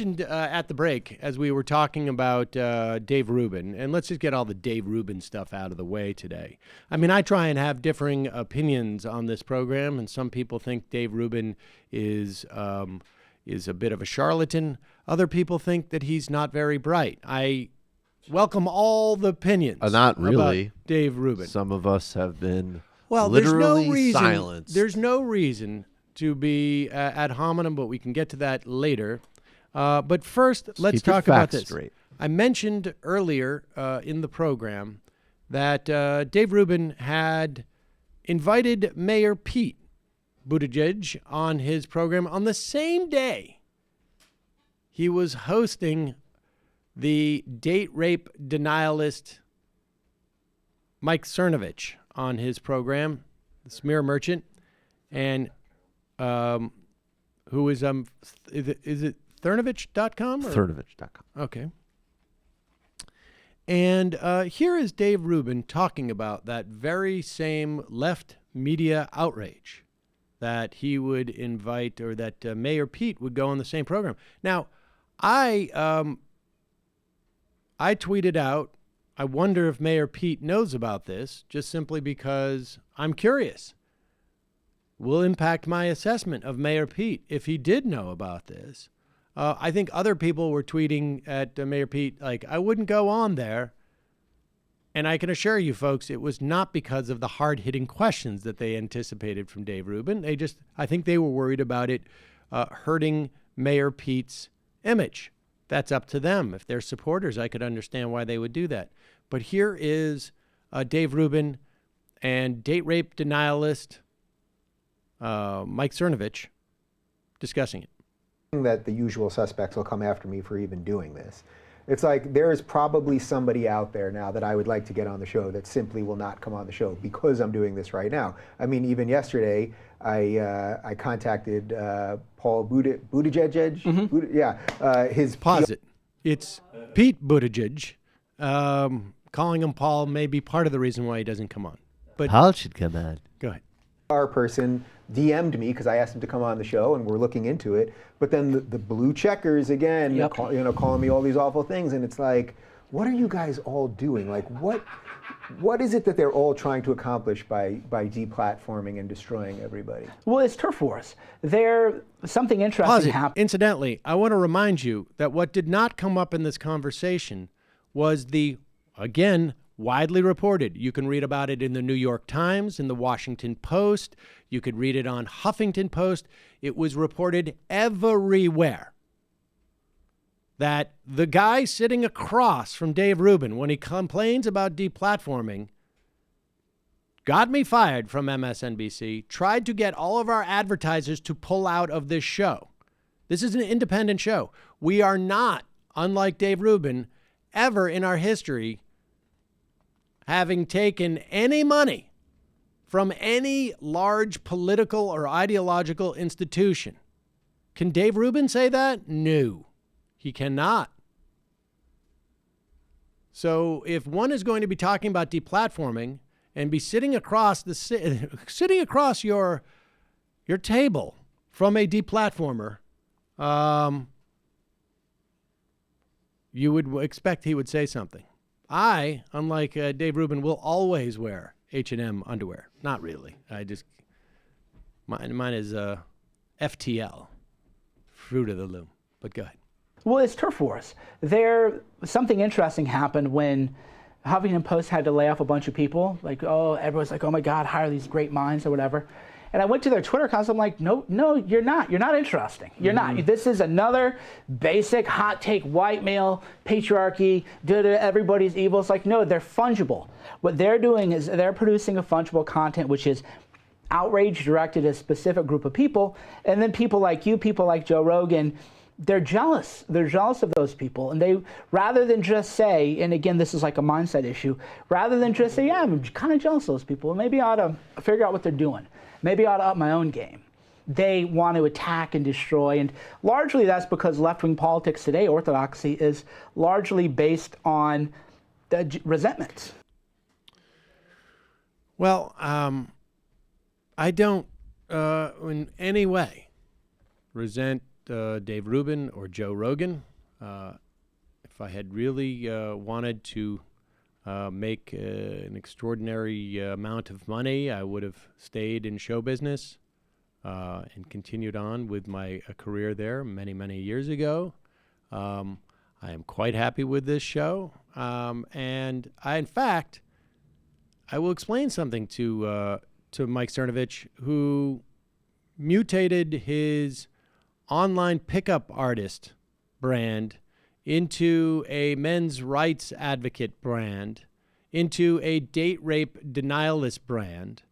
mentioned at the break as we were talking about Dave Rubin, and let's just get all the Dave Rubin stuff out of the way today. I mean, I try and have differing opinions on this program, and some people think Dave Rubin is a bit of a charlatan. Other people think that he's not very bright. I welcome all the opinions. Not really. About Dave Rubin. Some of us have been literally silenced. There's no reason to be ad hominem, but we can get to that later. But first, let's talk about this. Straight. I mentioned earlier in the program that Dave Rubin had invited Mayor Pete Buttigieg on his program on the same day he was hosting the date rape denialist Mike Cernovich on his program, the smear merchant, and who is it Cernovich.com? Cernovich.com. Okay. And here is Dave Rubin talking about that very same left media outrage that he would invite, or that Mayor Pete would go on the same program. Now, I tweeted out, I wonder if Mayor Pete knows about this, just simply because I'm curious. Will impact my assessment of Mayor Pete if he did know about this. I think other people were tweeting at Mayor Pete, like, I wouldn't go on there. And I can assure you, folks, it was not because of the hard-hitting questions that they anticipated from Dave Rubin. I think they were worried about it hurting Mayor Pete's image. That's up to them. If they're supporters, I could understand why they would do that. But here is Dave Rubin and date rape denialist Mike Cernovich discussing it. That the usual suspects will come after me for even doing this. It's like there is probably somebody out there now that I would like to get on the show that simply will not come on the show because I'm doing this right now. I mean, even yesterday, I contacted Paul Buttigieg. Mm-hmm. His Pause it. It's Pete Buttigieg. Calling him Paul may be part of the reason why he doesn't come on. But Paul should come on. Go ahead. Our person DM'd me because I asked him to come on the show, and we're looking into it. But then the blue checkers again, Yep. calling me all these awful things, and it's like, what are you guys all doing? Like, what is it that they're all trying to accomplish by deplatforming and destroying everybody? Well, it's turf wars. Something Pause interesting it. happened. Incidentally, I want to remind you that what did not come up in this conversation was the, again, widely reported. You can read about it in the New York Times, in the Washington Post. You could read it on Huffington Post. It was reported everywhere that the guy sitting across from Dave Rubin, when he complains about deplatforming, got me fired from MSNBC, tried to get all of our advertisers to pull out of this show. This is an independent show. We are not, unlike Dave Rubin, ever in our history having taken any money from any large political or ideological institution. Can Dave Rubin say that? No, he cannot. So if one is going to be talking about deplatforming and be sitting across your table from a deplatformer, you would expect he would say something. I, unlike Dave Rubin, will always wear H&M underwear. Not really. Mine is FTL, Fruit of the Loom. But go ahead. Well, it's turf wars. Something interesting happened when Huffington Post had to lay off a bunch of people. Like, everyone's like, oh my God, hire these great minds or whatever. And I went to their Twitter accounts. I'm like, no, you're not. You're not interesting. You're not. This is another basic hot take, white male, patriarchy, everybody's evil. It's like, no, they're fungible. What they're doing is they're producing a fungible content, which is outrage directed at a specific group of people. And then people like you, people like Joe Rogan, they're jealous. They're jealous of those people. And they, rather than just say, and again, this is like a mindset issue, rather than just say, yeah, I'm kind of jealous of those people, maybe I ought to figure out what they're doing. Maybe I ought to up my own game. They want to attack and destroy. And largely that's because left-wing politics today, orthodoxy, is largely based on the resentment. Well, I don't in any way resent Dave Rubin or Joe Rogan. If I had really wanted to make an extraordinary amount of money, I would have stayed in show business and continued on with my career there many, many years ago. I am quite happy with this show. And in fact, I will explain something to Mike Cernovich, who mutated his online pickup artist brand into a men's rights advocate brand, into a date rape denialist brand,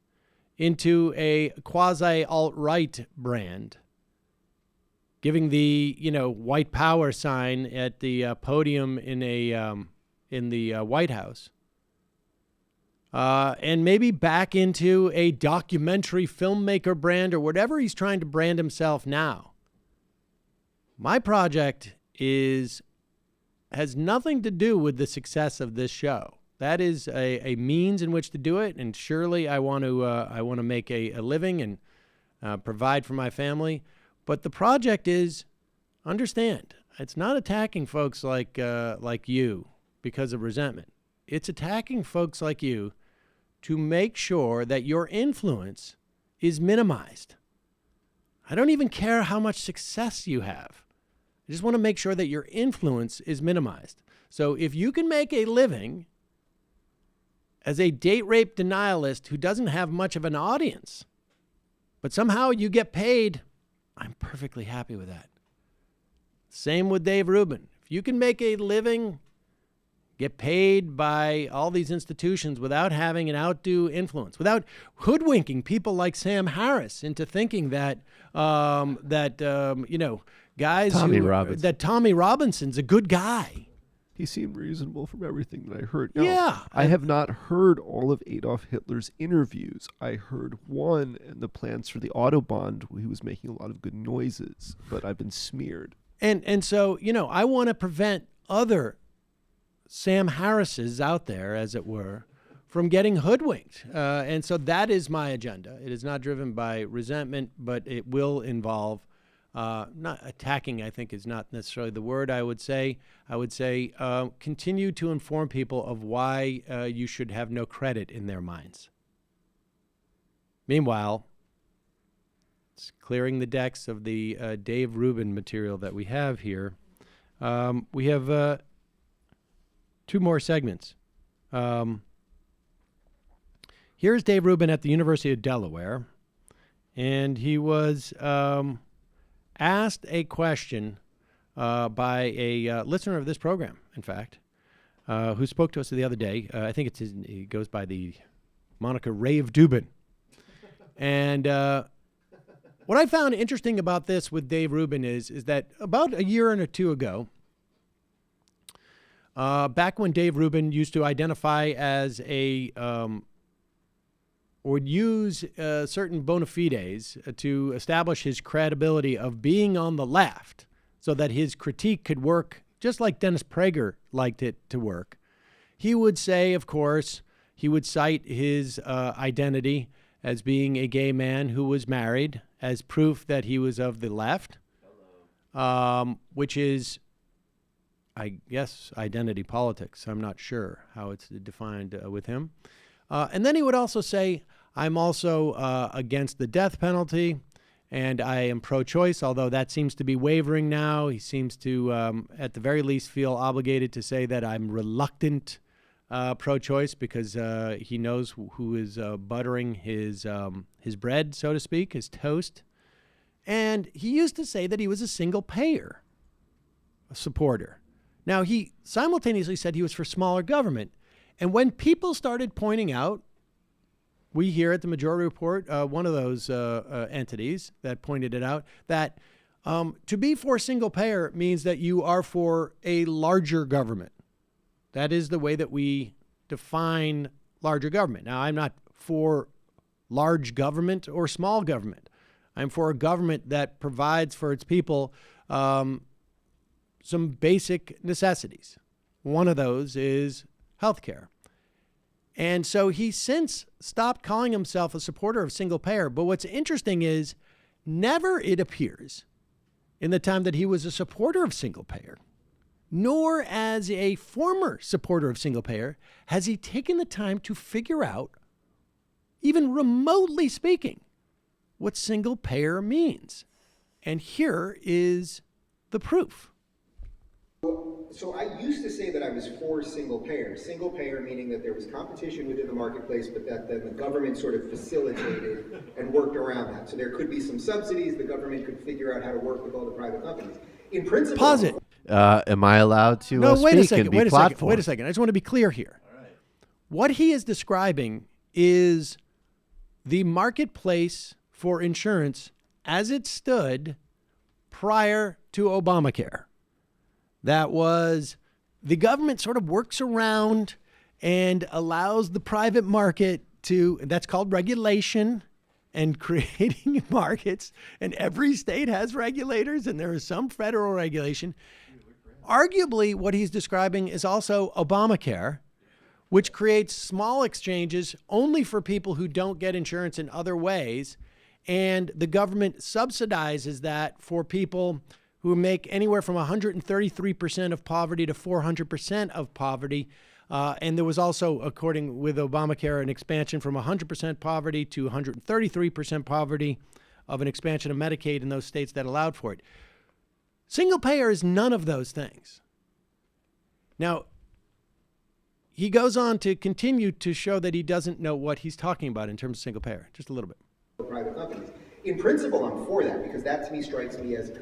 into a quasi-alt-right brand, giving the white power sign at the podium in the White House, and maybe back into a documentary filmmaker brand or whatever he's trying to brand himself now. My project has nothing to do with the success of this show. That is a means in which to do it, and surely I want to make a living and provide for my family. But the project is, understand, it's not attacking folks like you because of resentment. It's attacking folks like you to make sure that your influence is minimized. I don't even care how much success you have. I just want to make sure that your influence is minimized. So if you can make a living as a date rape denialist who doesn't have much of an audience, but somehow you get paid, I'm perfectly happy with that. Same with Dave Rubin. If you can make a living, get paid by all these institutions without having an outdo influence, without hoodwinking people like Sam Harris into thinking that guys that Tommy Robinson's a good guy. He seemed reasonable from everything that I heard. Yeah. I have not heard all of Adolf Hitler's interviews. I heard one and the plans for the Autobahn, where he was making a lot of good noises, but I've been smeared. And so, I want to prevent other Sam Harrises out there, as it were, from getting hoodwinked. And so that is my agenda. It is not driven by resentment, but it will involve not attacking, I think is not necessarily the word I would say. I would say continue to inform people of why you should have no credit in their minds. Meanwhile, it's clearing the decks of the Dave Rubin material that we have here. We have 2 more segments. Here's Dave Rubin at the University of Delaware, and he was asked a question by a listener of this program, in fact, who spoke to us the other day. I think he goes by the moniker Rave Dubin. And what I found interesting about this with Dave Rubin is that about a year and 2 ago, back when Dave Rubin used to identify as would use certain bona fides to establish his credibility of being on the left so that his critique could work just like Dennis Prager liked it to work. He would say, of course, he would cite his identity as being a gay man who was married as proof that he was of the left, which is, I guess, identity politics. I'm not sure how it's defined with him. And then he would also say, I'm also against the death penalty, and I am pro-choice, although that seems to be wavering now. He seems to, at the very least, feel obligated to say that I'm reluctant pro-choice because he knows who is buttering his bread, so to speak, his toast. And he used to say that he was a single-payer supporter. Now, he simultaneously said he was for smaller government. And when people started pointing out, we here at the Majority Report, one of those entities that pointed it out, that to be for single payer means that you are for a larger government. That is the way that we define larger government. Now, I'm not for large government or small government. I'm for a government that provides for its people some basic necessities. One of those is healthcare. And so he since stopped calling himself a supporter of single payer. But what's interesting is never, it appears, in the time that he was a supporter of single payer, nor as a former supporter of single payer has he taken the time to figure out, even remotely speaking, what single payer means. And here is the proof. So I used to say that I was for single payer. Single payer meaning that there was competition within the marketplace, but that then the government sort of facilitated and worked around that. So there could be some subsidies. The government could figure out how to work with all the private companies. In principle... Pause it. Am I allowed to No, wait a speak and second. be Wait a platformed? second. Wait a second. I just want to be clear here. All right. What he is describing is the marketplace for insurance as it stood prior to Obamacare. That was the government sort of works around and allows the private market to, that's called regulation and creating markets. And every state has regulators and there is some federal regulation. Arguably, what he's describing is also Obamacare, which creates small exchanges only for people who don't get insurance in other ways. And the government subsidizes that for people who make anywhere from 133% of poverty to 400% of poverty. And there was also, according with Obamacare, an expansion from 100% poverty to 133% poverty of an expansion of Medicaid in those states that allowed for it. Single payer is none of those things. Now, he goes on to continue to show that he doesn't know what he's talking about in terms of single payer. Just a little bit. Private companies. In principle, I'm for that because that to me strikes me as,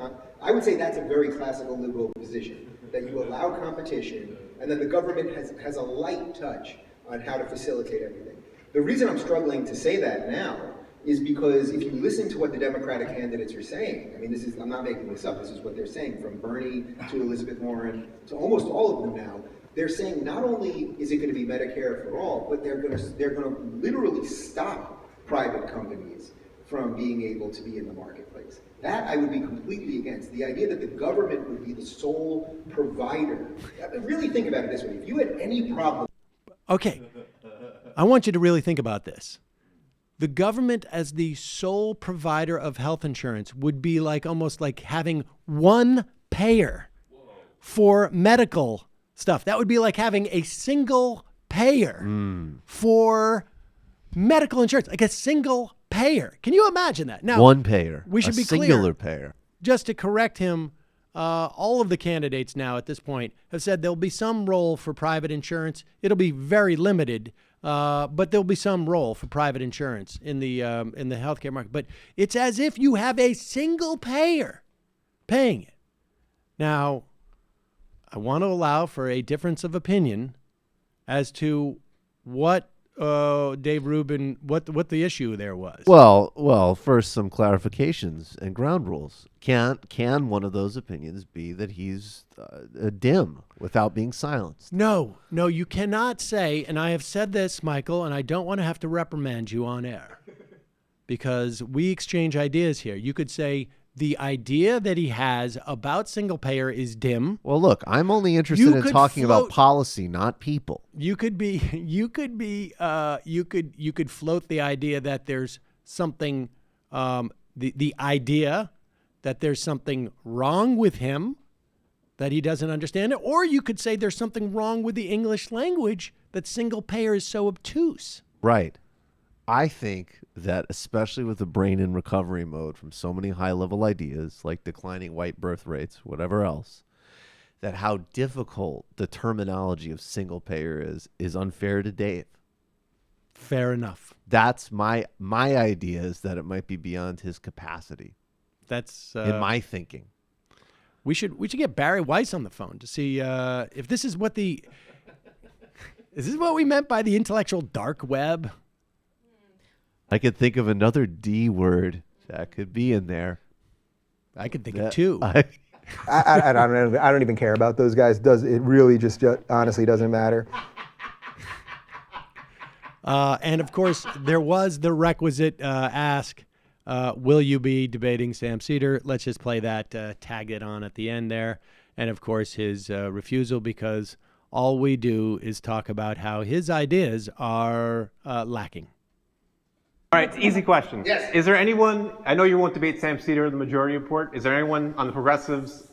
I would say that's a very classical liberal position, that you allow competition and that the government has a light touch on how to facilitate everything. The reason I'm struggling to say that now is because if you listen to what the Democratic candidates are saying, I mean, I'm not making this up, this is what they're saying, from Bernie to Elizabeth Warren to almost all of them now. They're saying not only is it going to be Medicare for all, but they're going to literally stop private companies from being able to be in the marketplace. That I would be completely against. The idea that the government would be the sole provider. Really think about it this way. If you had any problem... Okay, I want you to really think about this. The government as the sole provider of health insurance would be like almost like having one payer for medical stuff. That would be like having a single payer for medical insurance, like a single payer. Can you imagine that? Now, One payer. We should a be singular clear. payer. Just to correct him, all of the candidates now at this point have said there'll be some role for private insurance. It'll be very limited, but there'll be some role for private insurance in the healthcare market. But it's as if you have a single payer paying it. Now, I want to allow for a difference of opinion as to what Dave Rubin, what the issue there was. Well, first some clarifications and ground rules. Can one of those opinions be that he's dim without being silenced? No, you cannot say, and I have said this, Michael, and I don't want to have to reprimand you on air because we exchange ideas here. You could say the idea that he has about single payer is dim. Well, look, I'm only interested in talking about policy, not people. You could float the idea that there's something, the idea that there's something wrong with him, that he doesn't understand it, or you could say there's something wrong with the English language, that single payer is so obtuse. Right. I think that especially with the brain in recovery mode from so many high-level ideas like declining white birth rates, whatever else, that how difficult the terminology of single payer is unfair to Dave. Fair enough. That's my idea, is that it might be beyond his capacity. That's in my thinking. We should get Barry Weiss on the phone to see if this is what is this what we meant by the intellectual dark web? I could think of another D word that could be in there. I could think of two. I don't even care about those guys. It really just honestly doesn't matter. And of course, there was the requisite ask, will you be debating Sam Seder? Let's just play that, tag it on at the end there. And of course, his refusal, because all we do is talk about how his ideas are lacking. All right, easy question. Yes. Is there anyone, I know you won't debate Sam Seder, the Majority Report. Is there anyone on the progressives,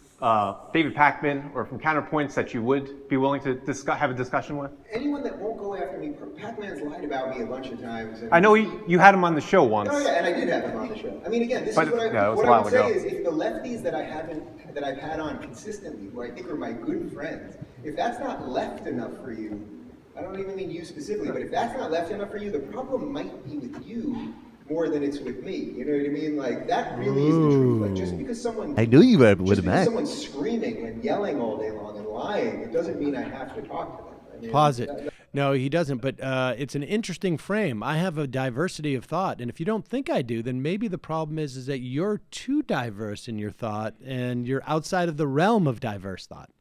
David Pakman, or from Counterpoints that you would be willing to have a discussion with? Anyone that won't go after me, Pac-Man's lied about me a bunch of times. And I know you had him on the show once. Oh yeah, and I did have him on the show. I mean, again, this But, is what yeah, it was what a I while would say ago. is if the lefties that I've had on consistently, who I think are my good friends, if that's not left enough for you, I don't even mean you specifically, but if that's not left enough for you, the problem might be with you more than it's with me. You know what I mean? Like, that really is the truth. Like, just because someone... I knew you would have Just because met. someone's screaming and yelling all day long and lying, it doesn't mean I have to talk to them. I mean, Pause it. No, he doesn't, but it's an interesting frame. I have a diversity of thought, and if you don't think I do, then maybe the problem is that you're too diverse in your thought, and you're outside of the realm of diverse thought.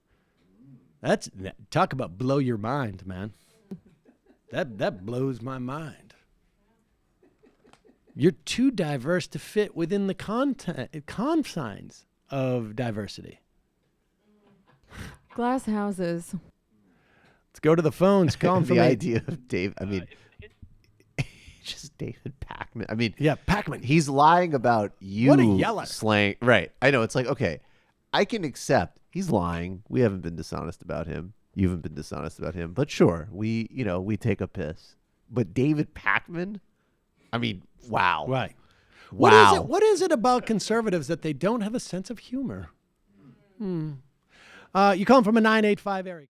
Talk about blow your mind, man. That blows my mind. You're too diverse to fit within the confines of diversity. Glass houses. Let's go to the phones. Call him The from idea of Dave, I mean, just David Pakman. I mean, Yeah, Pakman. he's lying about you What a yeller. slang. Right. I know. It's like, okay, I can accept he's lying. We haven't been dishonest about him. You haven't been dishonest about him. But sure, we take a piss. But David Pakman? I mean, wow. Right. Wow. What is it about conservatives that they don't have a sense of humor? You call them from a 985 area.